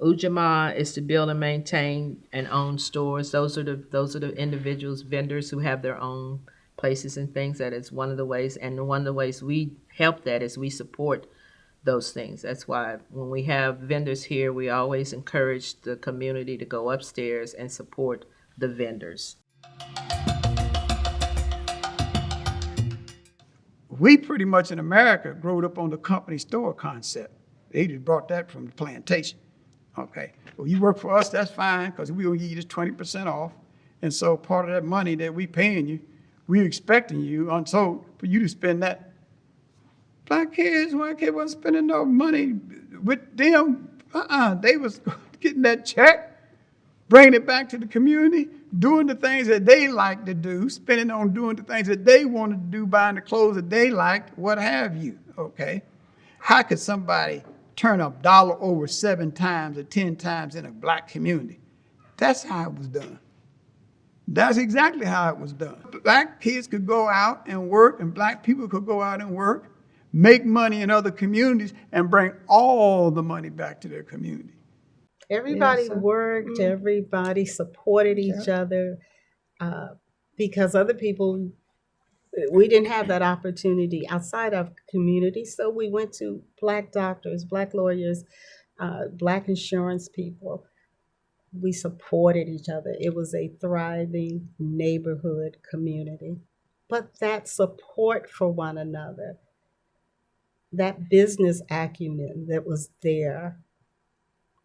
Ujamaa is to build and maintain and own stores. Those are the individuals, vendors who have their own places and things. That is one of the ways, and one of the ways we help that is we support those things. That's why when we have vendors here, we always encourage the community to go upstairs and support the vendors. We pretty much in America growed up on the company store concept. They just brought that from the plantation. Okay, well, you work for us, that's fine, because we gonna give you just 20% off. And so part of that money that we paying you, we expecting you, and so for you to spend that. Black kids, white kids wasn't spending no money with them. They was getting that check, bringing it back to the community, doing the things that they like to do, spending on doing the things that they wanted to do, buying the clothes that they liked, what have you, okay? How could somebody turn a dollar over 7 times or 10 times in a black community? That's how it was done. That's exactly how it was done. Black kids could go out and work, and black people could go out and work, make money in other communities, and bring all the money back to their community. Everybody worked, everybody supported each other uh, because other people, we didn't have that opportunity outside of community. So we went to black doctors, black lawyers, black insurance people. We supported each other. It was a thriving neighborhood community. But that support for one another, that business acumen that was there,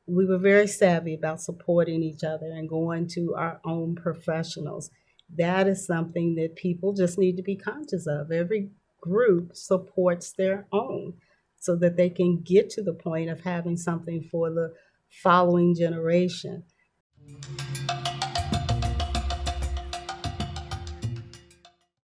we were very savvy about supporting each other and going to our own professionals. That is something that people just need to be conscious of. Every group supports their own so that they can get to the point of having something for the following generation.